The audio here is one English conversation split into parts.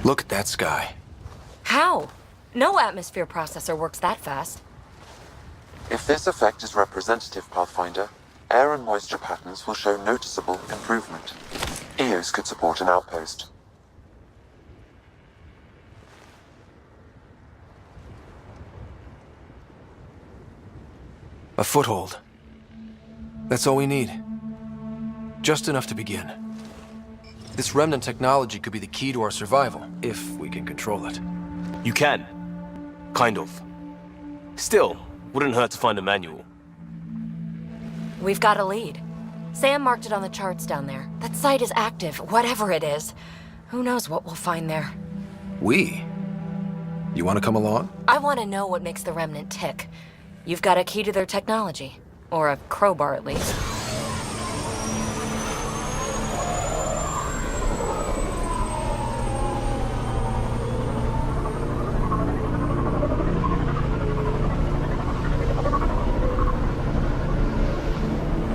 Look at that sky. How? No atmosphere processor works that fast. If this effect is representative, Pathfinder, air and moisture patterns will show noticeable improvement. EOS could support an outpost. A foothold. That's all we need. Just enough to begin. This remnant technology could be the key to our survival, if we can control it. You can. Kind of. Still, wouldn't hurt to find a manual. We've got a lead. Sam marked it on the charts down there. That site is active, whatever it is. Who knows what we'll find there. We? You want to come along? I want to know what makes the Remnant tick. You've got a key to their technology. Or a crowbar, at least.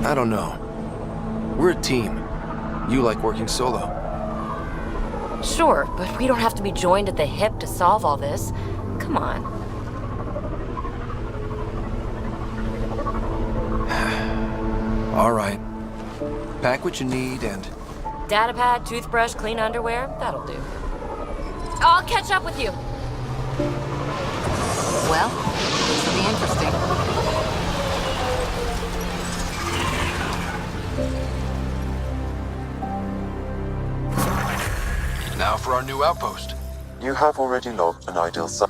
I don't know. We're a team. You like working solo. Sure, but we don't have to be joined at the hip to solve all this. Come on. All right. Pack what you need and... Datapad, toothbrush, clean underwear, that'll do. I'll catch up with you. Well, this will be interesting. Now for our new outpost. You have already logged an ideal site.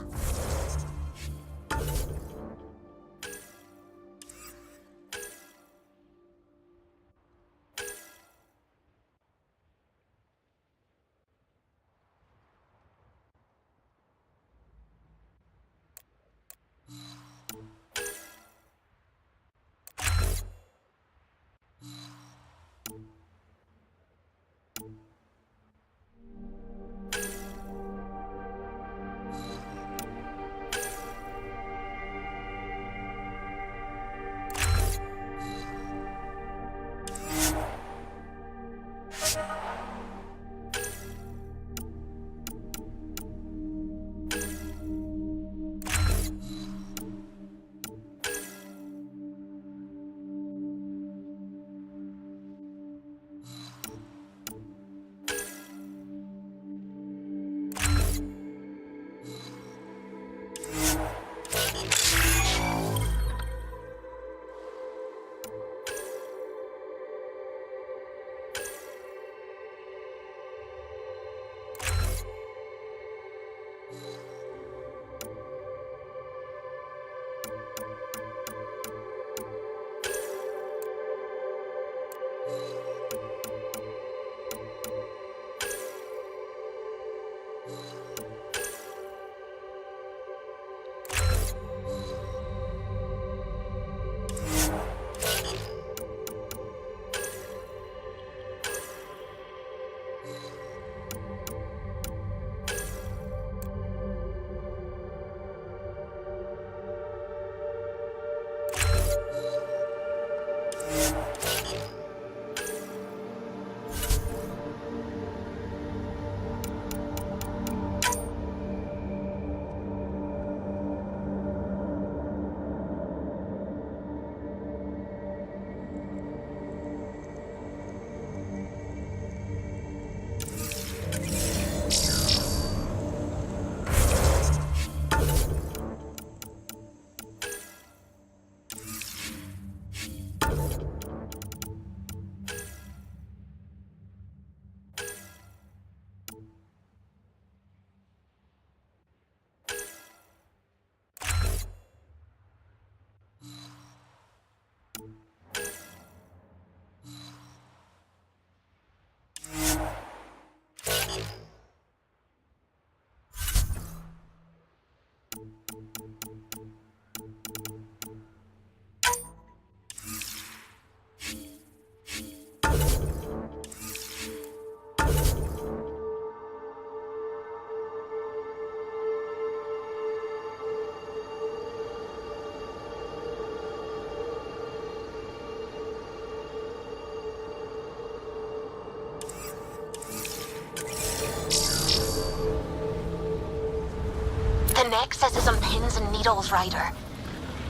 nexus is on pins and needles, Ryder.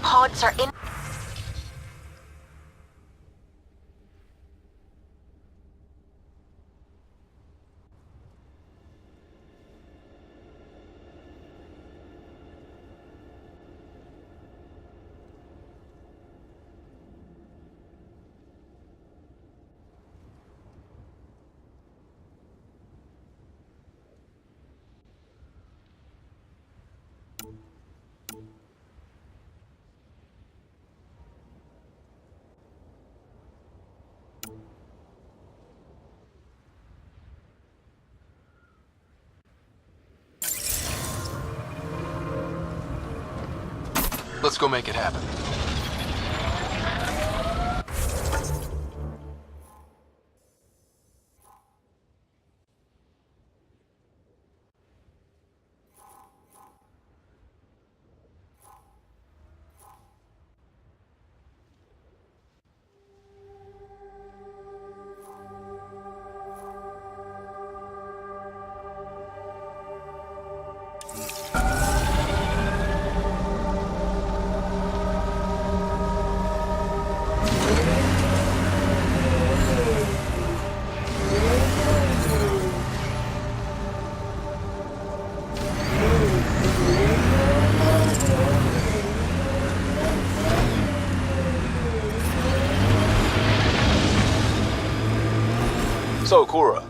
Pods are in... Let's go make it happen. So, Cora,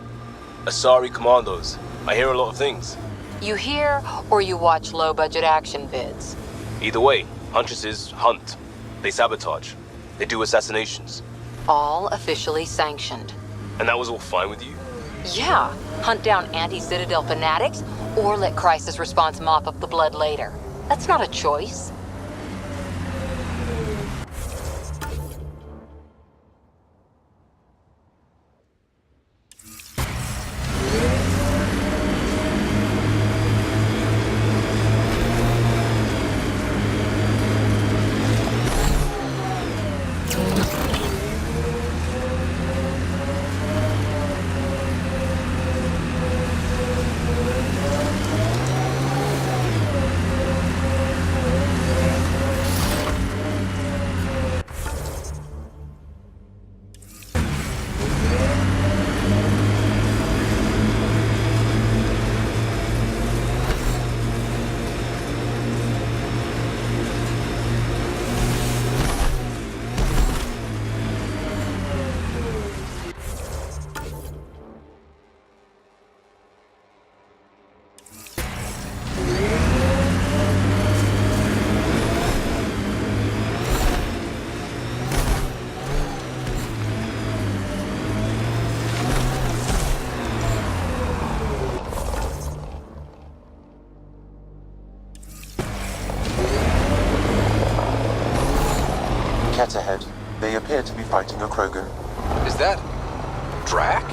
Asari Commandos. I hear a lot of things. You hear or you watch low-budget action vids? Either way, Huntresses hunt. They sabotage. They do assassinations. All officially sanctioned. And that was all fine with you? Yeah, hunt down anti-Citadel fanatics or let crisis response mop up the blood later. That's not a choice. Cat ahead. They appear to be fighting a Krogan. Is that... Drac?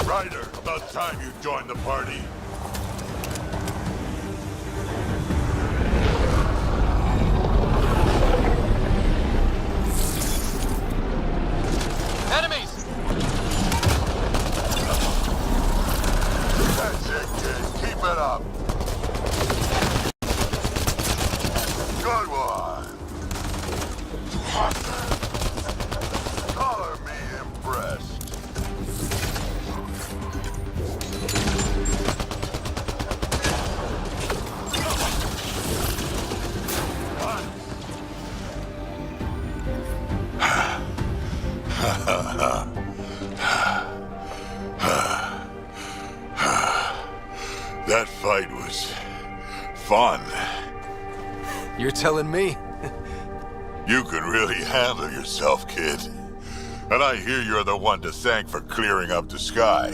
Ryder, about time you joined the party. Enemies! That's it, kid. Keep it up. Good one. Color me impressed. That fight was fun. You're telling me. You can really handle yourself, kid. And I hear you're the one to thank for clearing up the sky.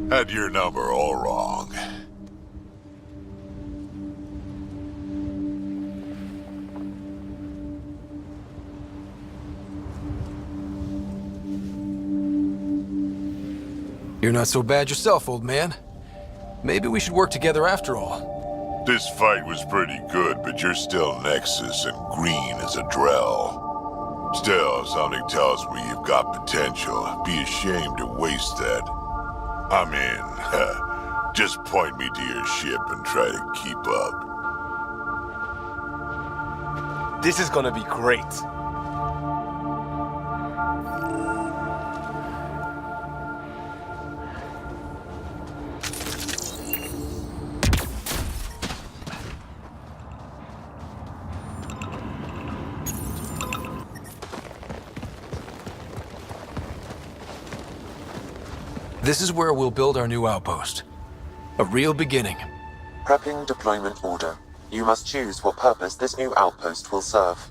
Had your number all wrong. You're not so bad yourself, old man. Maybe we should work together after all. This fight was pretty good, but you're still Nexus and green as a Drell. Still, something tells me you've got potential. Be ashamed to waste that. I'm in. Just point me to your ship and try to keep up. This is gonna be great. This is where we'll build our new outpost. A real beginning. Prepping deployment order. You must choose what purpose this new outpost will serve.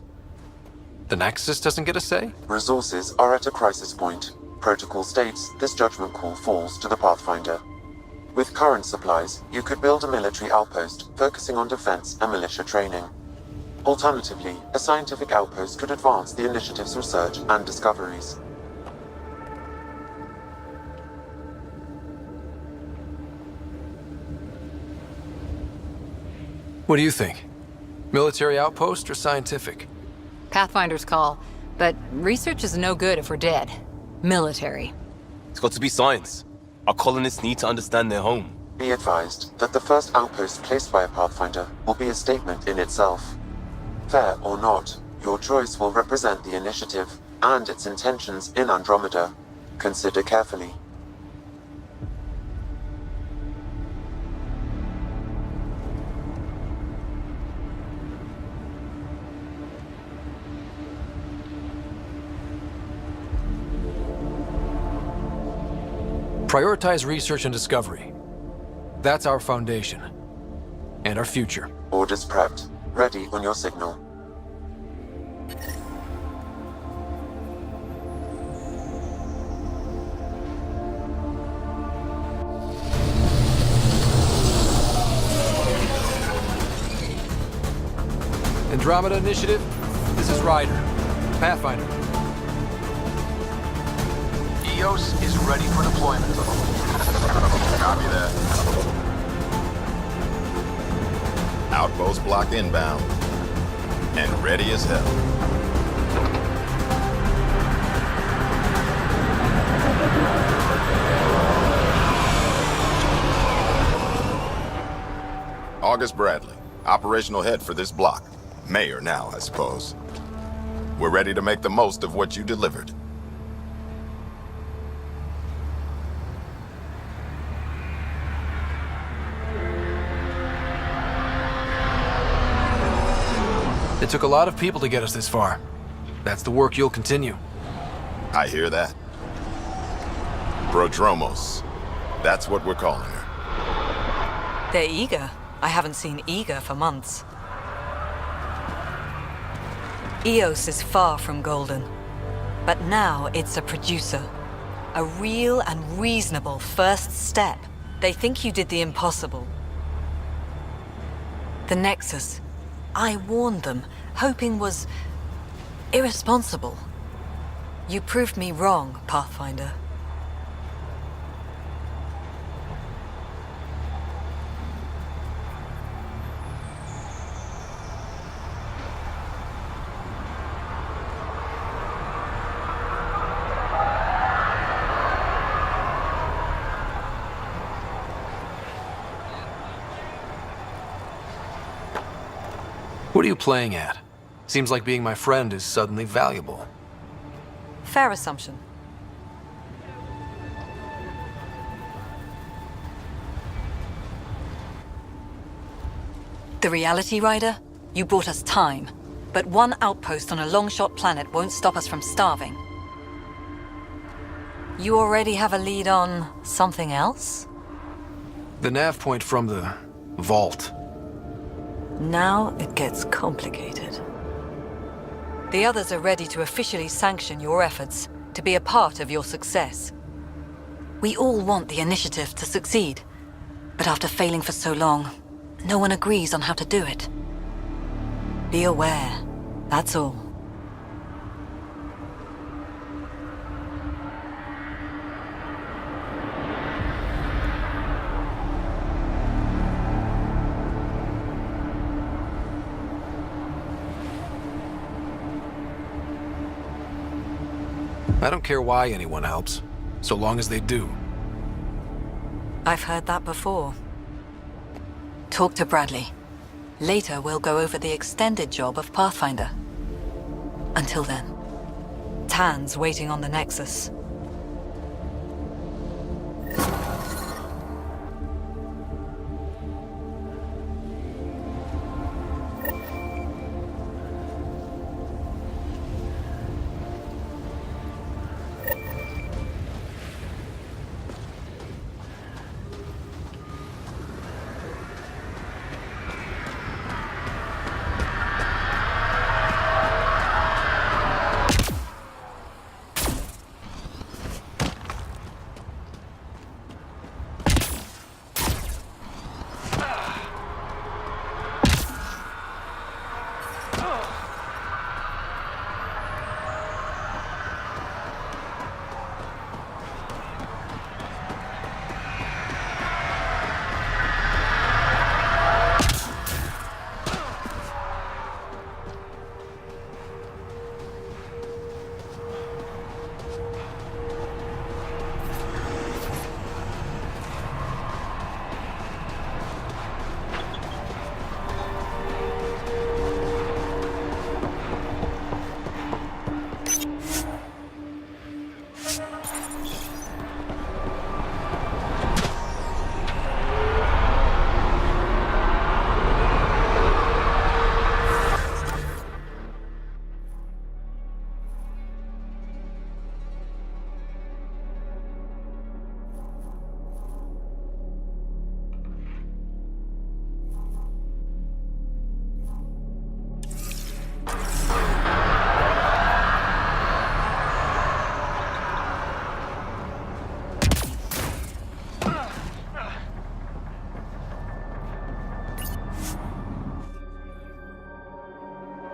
The Nexus doesn't get a say? Resources are at a crisis point. Protocol states this judgment call falls to the Pathfinder. With current supplies, you could build a military outpost focusing on defense and militia training. Alternatively, a scientific outpost could advance the initiative's research and discoveries. What do you think? Military outpost or scientific? Pathfinder's call, but research is no good if we're dead. Military. It's got to be science. Our colonists need to understand their home. Be advised that the first outpost placed by a Pathfinder will be a statement in itself. Fair or not, your choice will represent the initiative and its intentions in Andromeda. Consider carefully. Prioritize research and discovery. That's our foundation. And our future. Orders prepped. Ready on your signal. Andromeda Initiative, this is Ryder. Pathfinder. EOS is ready for deployment. Copy that. Outpost block inbound. And ready as hell. August Bradley, operational head for this block. Mayor now, I suppose. We're ready to make the most of what you delivered. It took a lot of people to get us this far. That's the work you'll continue. I hear that. Prodromos. That's what we're calling her. They're eager. I haven't seen eager for months. EOS is far from golden. But now it's a producer. A real and reasonable first step. They think you did the impossible. The Nexus. I warned them, hoping was irresponsible. You proved me wrong, Pathfinder. What are you playing at? Seems like being my friend is suddenly valuable. Fair assumption. The reality, Rider? You bought us time. But one outpost on a long-shot planet won't stop us from starving. You already have a lead on something else? The nav point from the vault. Now it gets complicated. The others are ready to officially sanction your efforts, to be a part of your success. We all want the initiative to succeed, but after failing for so long, no one agrees on how to do it. Be aware, that's all. I don't care why anyone helps, so long as they do. I've heard that before. Talk to Bradley. Later, we'll go over the extended job of Pathfinder. Until then, Tan's waiting on the Nexus.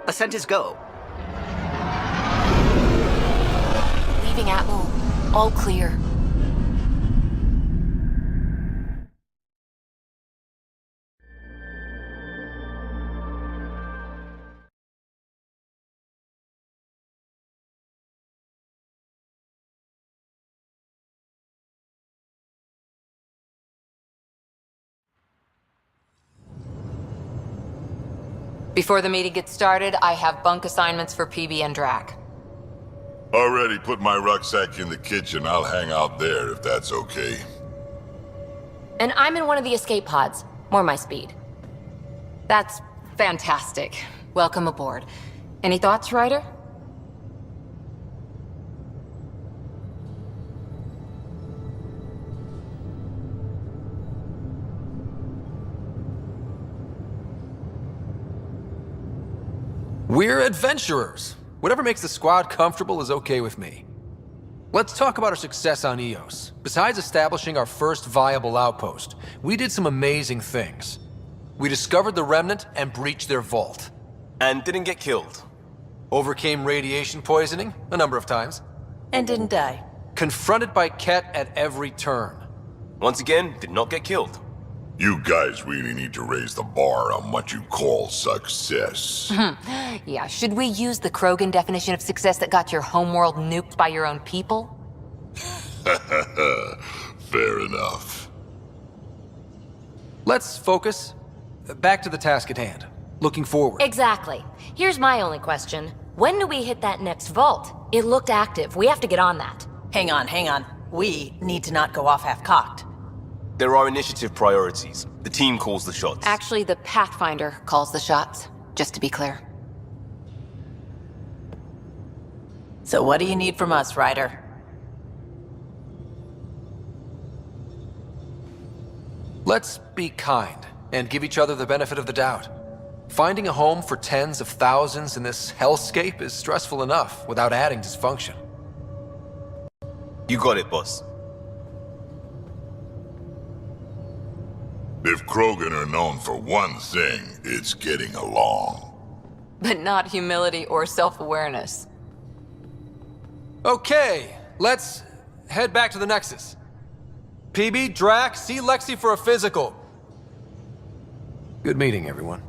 Ascent is go. Leaving Atmo. All clear. Before the meeting gets started, I have bunk assignments for PB and Drac. Already put my rucksack in the kitchen. I'll hang out there if that's okay. And I'm in one of the escape pods. More my speed. That's fantastic. Welcome aboard. Any thoughts, Ryder? We're adventurers. Whatever makes the squad comfortable is okay with me. Let's talk about our success on Eos. Besides establishing our first viable outpost, we did some amazing things. We discovered the Remnant and breached their vault. And didn't get killed. Overcame radiation poisoning a number of times. And didn't die. Confronted by Ket at every turn. Once again, did not get killed. You guys really need to raise the bar on what you call success. Yeah, should we use the Krogan definition of success that got your homeworld nuked by your own people? Fair enough. Let's focus. Back to the task at hand. Looking forward. Exactly. Here's my only question. When do we hit that next vault? It looked active. We have to get on that. Hang on. We need to not go off half-cocked. There are initiative priorities. The team calls the shots. Actually, the Pathfinder calls the shots, just to be clear. So what do you need from us, Ryder? Let's be kind and give each other the benefit of the doubt. Finding a home for tens of thousands in this hellscape is stressful enough without adding dysfunction. You got it, boss. If Krogan are known for one thing, it's getting along. But not humility or self-awareness. Okay, let's head back to the Nexus. PB, Drac, see Lexi for a physical. Good meeting, everyone.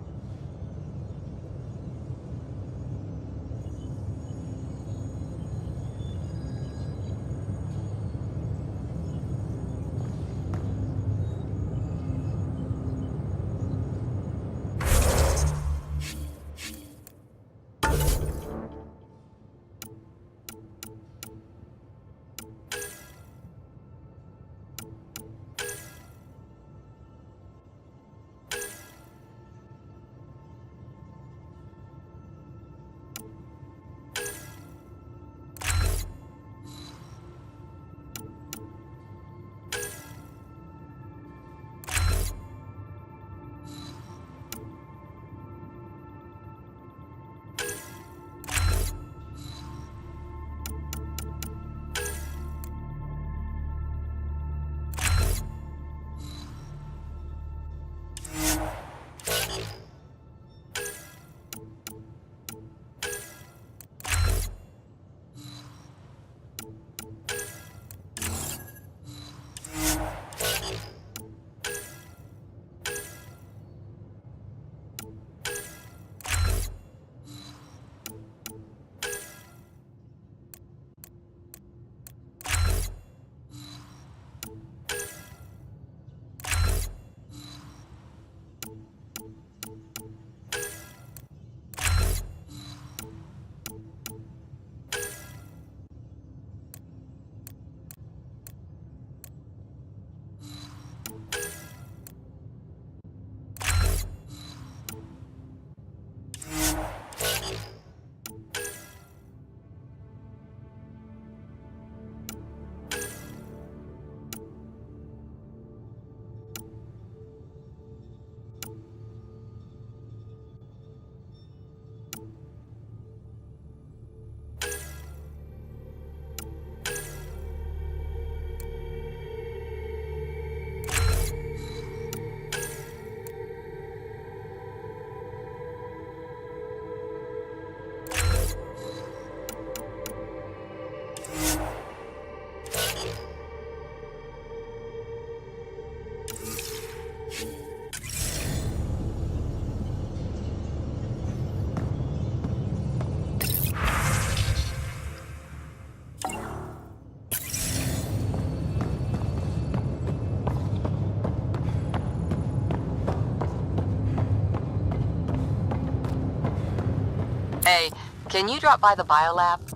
Hey, can you drop by the biolab?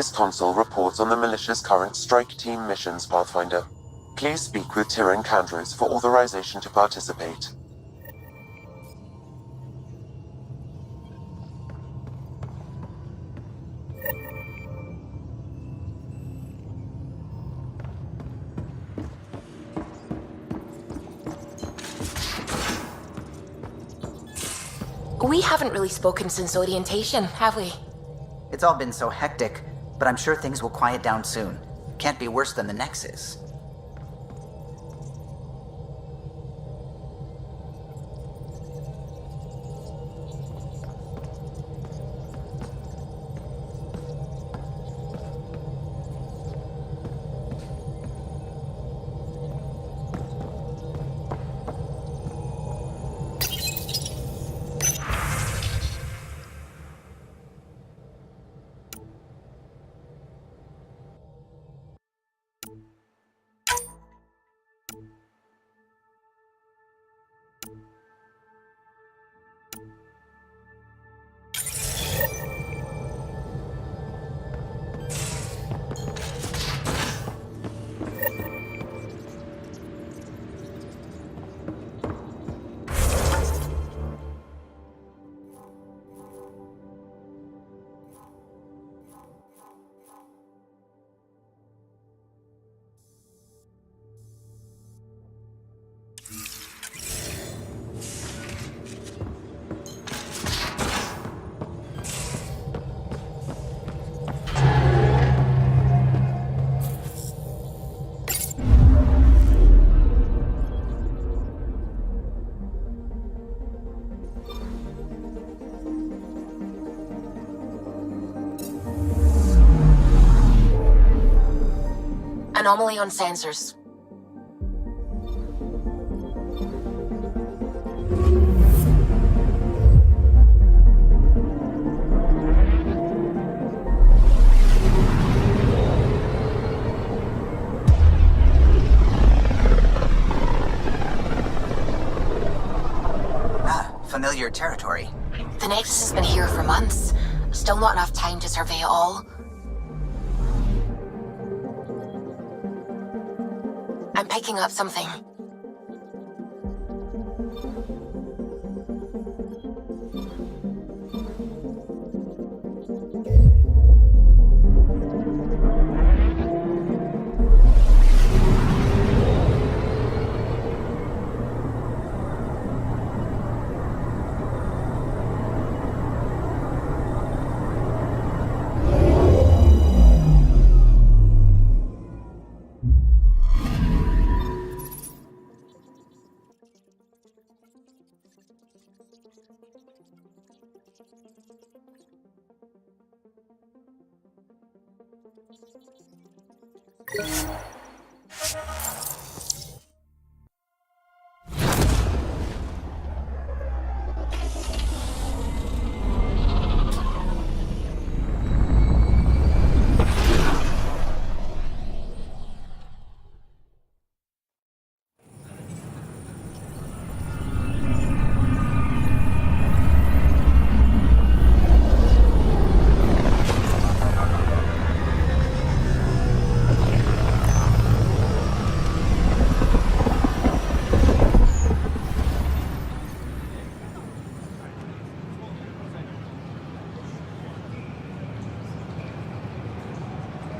This console reports on the militia's current strike team missions, Pathfinder. Please speak with Tyrion Candros for authorization to participate. We haven't really spoken since orientation, have we? It's all been so hectic, but I'm sure things will quiet down soon. Can't be worse than the Nexus. Anomaly on sensors. Familiar territory. The Nexus has been here for months. Still not enough time to survey it all. I'm picking up something.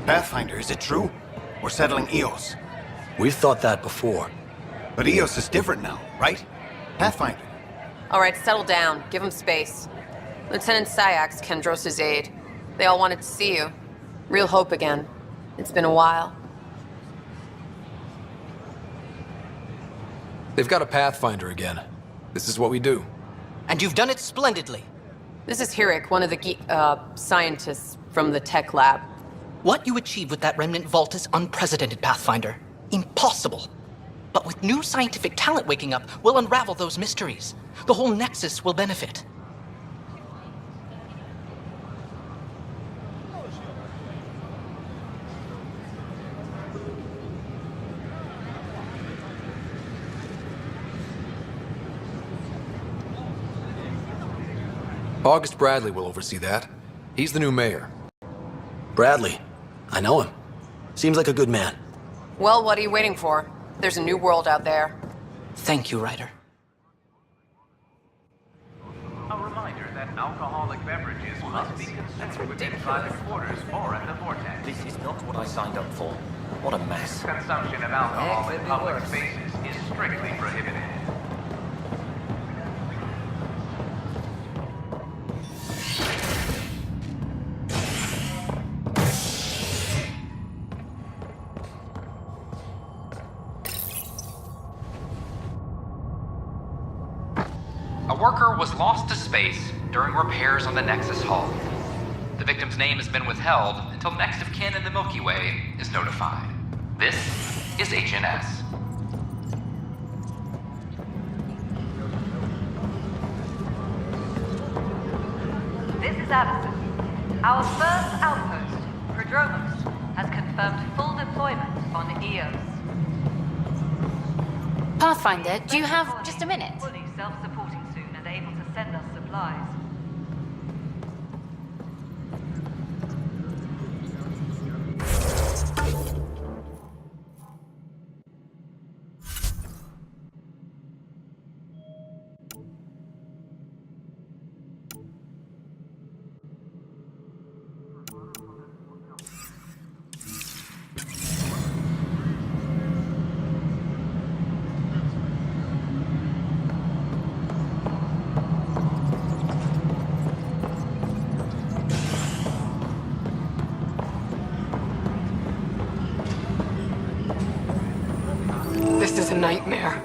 Pathfinder, is it true? We're settling EOS. We've thought that before. But EOS is different now, right? Pathfinder. All right, settle down. Give him space. Lieutenant Syak's Kendros' aide. They all wanted to see you. Real hope again. It's been a while. They've got a Pathfinder again. This is what we do. And you've done it splendidly. This is Hirik, one of the scientists from the tech lab. What you achieved with that remnant vault is unprecedented, Pathfinder. Impossible. But with new scientific talent waking up, we'll unravel those mysteries. The whole Nexus will benefit. August Bradley will oversee that. He's the new mayor. Bradley. I know him. Seems like a good man. Well, what are you waiting for? There's a new world out there. Thank you, Ryder. A reminder that alcoholic beverages must be consumed within private quarters or at the vortex. This is not what I signed up for. What a mess. Consumption of alcohol in public spaces is strictly prohibited. A worker was lost to space during repairs on the Nexus hull. The victim's name has been withheld until next of kin in the Milky Way is notified. This is HNS. This is Addison. Our first outpost, Prodromos, has confirmed full deployment on EOS. Pathfinder, do you have just a minute? Fully self-supporting soon and able to send us supplies. This is a nightmare.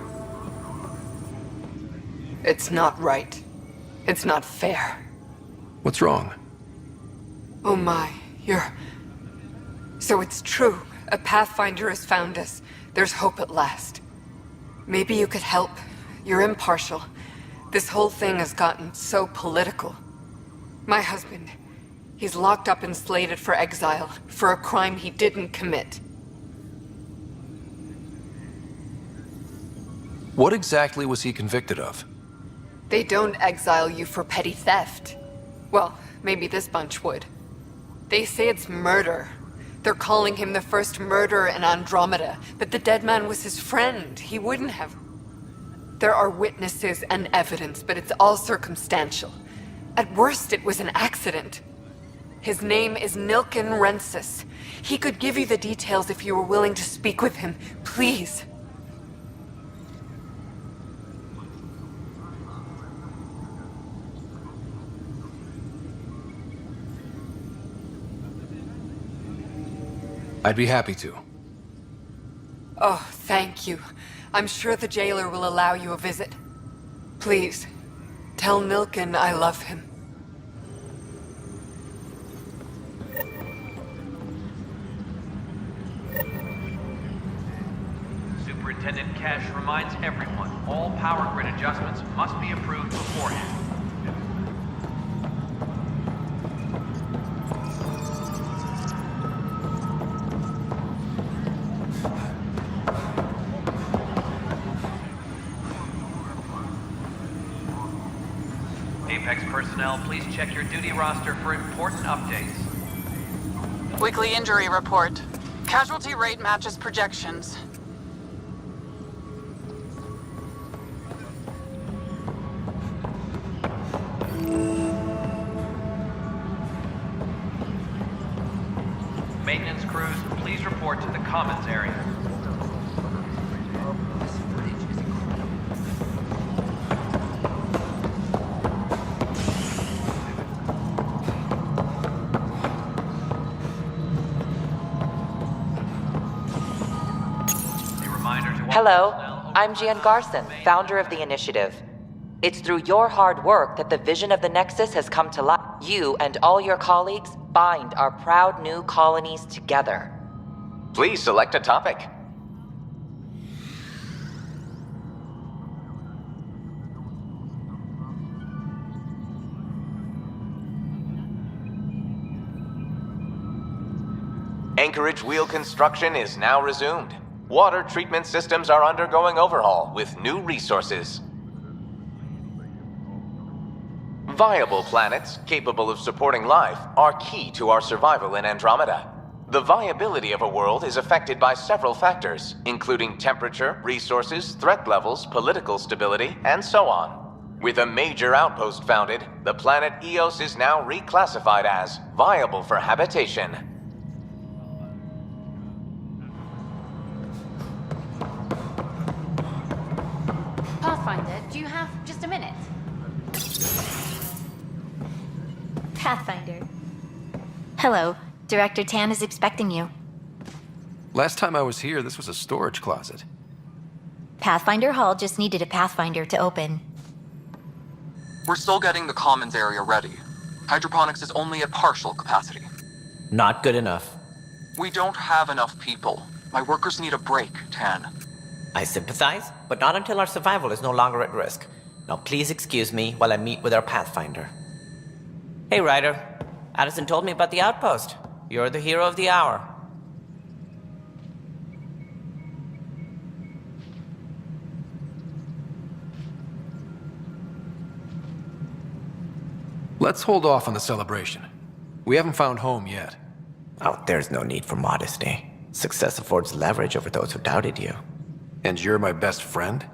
It's not right. It's not fair. What's wrong? Oh my, So it's true. A Pathfinder has found us. There's hope at last. Maybe you could help. You're impartial. This whole thing has gotten so political. My husband, he's locked up and slated for exile for a crime he didn't commit. What exactly was he convicted of? They don't exile you for petty theft. Well, maybe this bunch would. They say it's murder. They're calling him the first murderer in Andromeda, but the dead man was his friend. He wouldn't have. There are witnesses and evidence, but it's all circumstantial. At worst, it was an accident. His name is Nilken Rensis. He could give you the details if you were willing to speak with him. Please. I'd be happy to. Oh, thank you. I'm sure the jailer will allow you a visit. Please, tell Nilken I love him. Superintendent Cash reminds everyone all power grid adjustments must be approved beforehand. Apex personnel, please check your duty roster for important updates. Weekly injury report. Casualty rate matches projections. Maintenance crews, please report to the commons area. Hello, I'm Jan Garson, founder of the initiative. It's through your hard work that the vision of the Nexus has come to life. You and all your colleagues bind our proud new colonies together. Please select a topic. Anchorage wheel construction is now resumed. Water treatment systems are undergoing overhaul with new resources. Viable planets capable of supporting life are key to our survival in Andromeda. The viability of a world is affected by several factors, including temperature, resources, threat levels, political stability, and so on. With a major outpost founded, the planet Eos is now reclassified as viable for habitation. Pathfinder, do you have just a minute? Pathfinder. Hello. Director Tan is expecting you. Last time I was here, this was a storage closet. Pathfinder Hall just needed a Pathfinder to open. We're still getting the commons area ready. Hydroponics is only at partial capacity. Not good enough. We don't have enough people. My workers need a break, Tan. I sympathize, but not until our survival is no longer at risk. Now please excuse me while I meet with our Pathfinder. Hey, Ryder. Addison told me about the outpost. You're the hero of the hour. Let's hold off on the celebration. We haven't found home yet. Oh, there's no need for modesty. Success affords leverage over those who doubted you. And you're my best friend?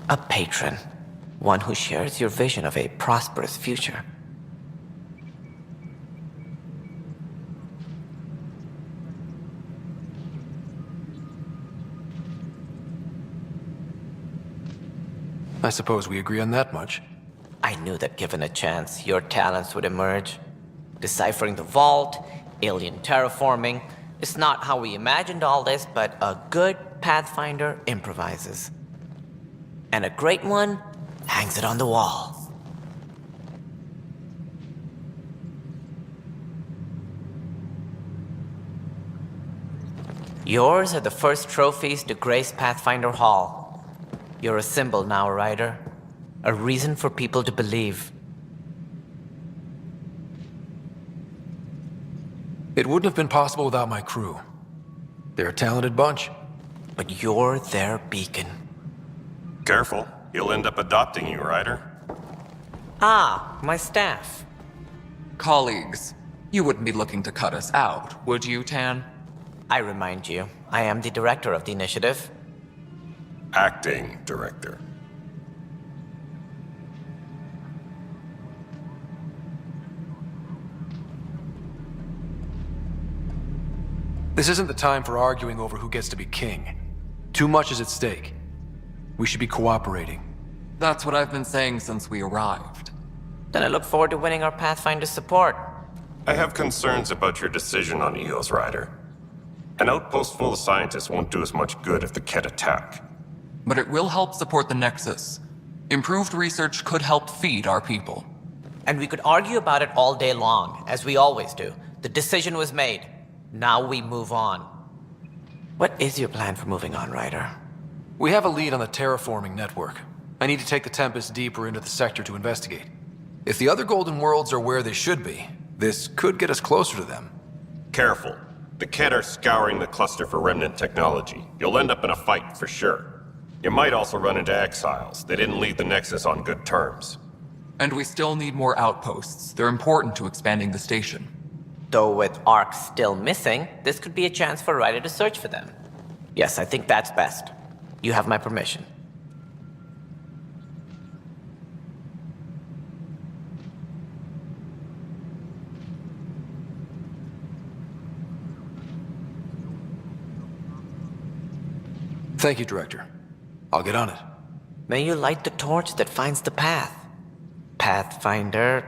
A patron. One who shares your vision of a prosperous future. I suppose we agree on that much. I knew that given a chance, your talents would emerge. Deciphering the vault, alien terraforming. It's not how we imagined all this, but a good Pathfinder improvises. And a great one hangs it on the wall. Yours are the first trophies to grace Pathfinder Hall. You're a symbol now, Ryder. A reason for people to believe. It wouldn't have been possible without my crew. They're a talented bunch. But you're their beacon. Careful. He'll end up adopting you, Ryder. Ah, my staff. Colleagues, you wouldn't be looking to cut us out, would you, Tan? I remind you, I am the director of the initiative. Acting director. This isn't the time for arguing over who gets to be king. Too much is at stake. We should be cooperating. That's what I've been saying since we arrived. Then I look forward to winning our Pathfinder's support. I have concerns about your decision on Eos, Ryder. An outpost full of scientists won't do us much good if the Kett attack. But it will help support the Nexus. Improved research could help feed our people. And we could argue about it all day long, as we always do. The decision was made. Now we move on. What is your plan for moving on, Ryder? We have a lead on the terraforming network. I need to take the Tempest deeper into the sector to investigate. If the other Golden Worlds are where they should be, this could get us closer to them. Careful. The Kett are scouring the cluster for remnant technology. You'll end up in a fight for sure. You might also run into exiles. They didn't leave the Nexus on good terms. And we still need more outposts. They're important to expanding the station. Though with Ark still missing, this could be a chance for Ryder to search for them. Yes, I think that's best. You have my permission. Thank you, Director. I'll get on it. May you light the torch that finds the path. Pathfinder.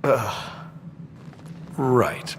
Ugh. Right.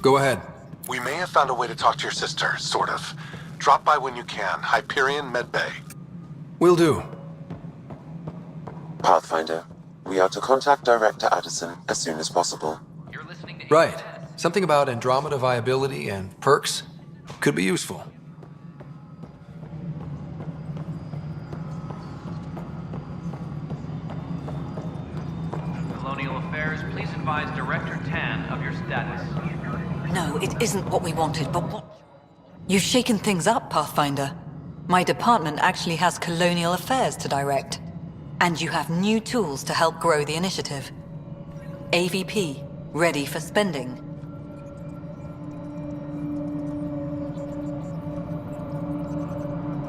Go ahead. We may have found a way to talk to your sister, sort of. Drop by when you can. Hyperion Medbay. Will do. Pathfinder, we are to contact Director Addison as soon as possible. Right. Something about Andromeda viability and perks could be useful. Colonial Affairs, please advise Director Tan of your status. No, it isn't what we wanted, but what... You've shaken things up, Pathfinder. My department actually has Colonial Affairs to direct. And you have new tools to help grow the initiative. AVP, ready for spending.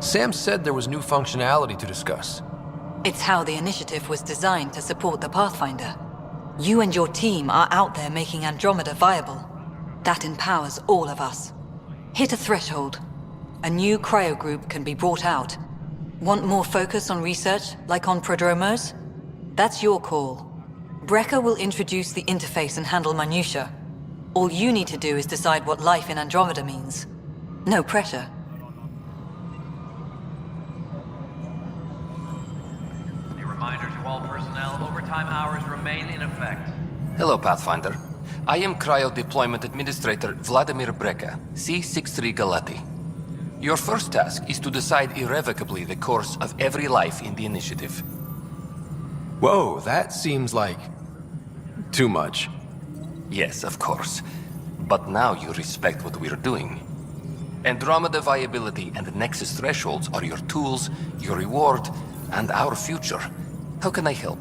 Sam said there was new functionality to discuss. It's how the initiative was designed to support the Pathfinder. You and your team are out there making Andromeda viable. That empowers all of us. Hit a threshold. A new cryo group can be brought out. Want more focus on research, like on Prodromos? That's your call. Brecker will introduce the interface and handle minutiae. All you need to do is decide what life in Andromeda means. No pressure. A reminder to all personnel, overtime hours remain in effect. Hello, Pathfinder. I am Cryo Deployment Administrator Vladimir Breca, C-63 Galati. Your first task is to decide irrevocably the course of every life in the initiative. Whoa, that seems like... too much. Yes, of course. But now you respect what we're doing. Andromeda viability and Nexus thresholds are your tools, your reward, and our future. How can I help?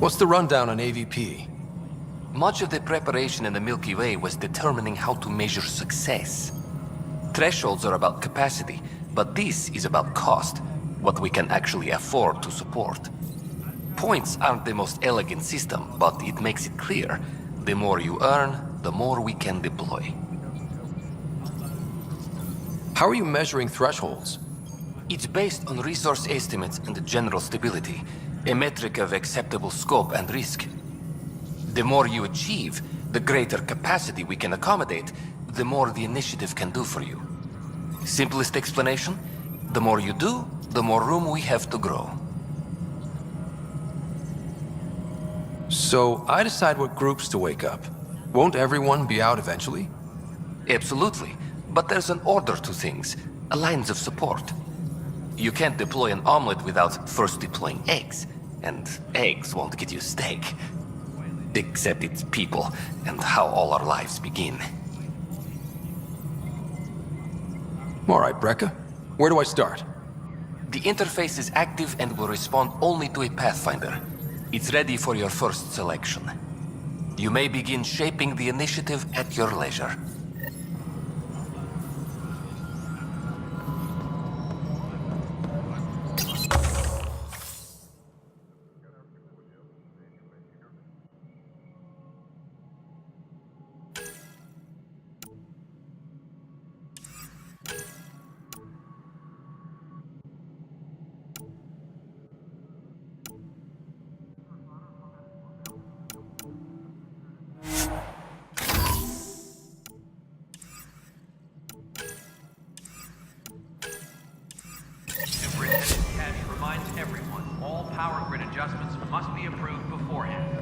What's the rundown on AVP? Much of the preparation in the Milky Way was determining how to measure success. Thresholds are about capacity, but this is about cost, what we can actually afford to support. Points aren't the most elegant system, but it makes it clear. The more you earn, the more we can deploy. How are you measuring thresholds? It's based on resource estimates and general stability, a metric of acceptable scope and risk. The more you achieve, the greater capacity we can accommodate, the more the initiative can do for you. Simplest explanation, the more you do, the more room we have to grow. So I decide what groups to wake up. Won't everyone be out eventually? Absolutely, but there's an order to things, a lines of support. You can't deploy an omelet without first deploying eggs, and eggs won't get you steak. Except it's people, and how all our lives begin. All right, Breca. Where do I start? The interface is active and will respond only to a Pathfinder. It's ready for your first selection. You may begin shaping the initiative at your leisure. Superintendent Cash reminds everyone, all power grid adjustments must be approved beforehand.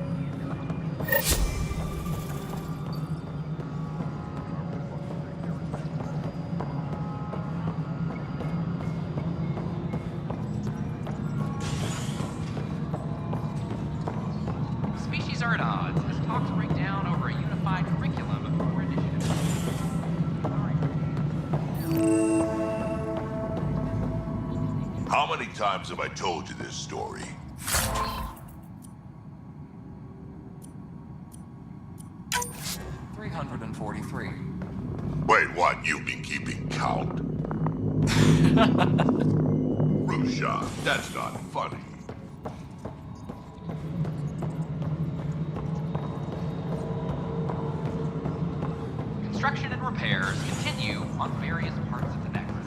The species are at odds as talks break down over a unified curriculum of core initiatives. How many times have I told you this story? Wait, what? You've been keeping count? Rusha, that's not funny. Construction and repairs continue on various parts of the Nexus.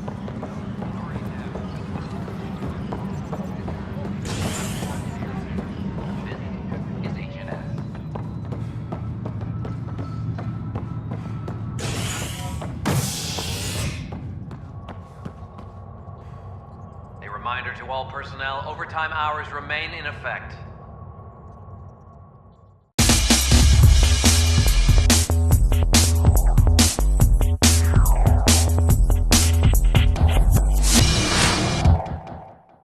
personnel, overtime hours remain in effect.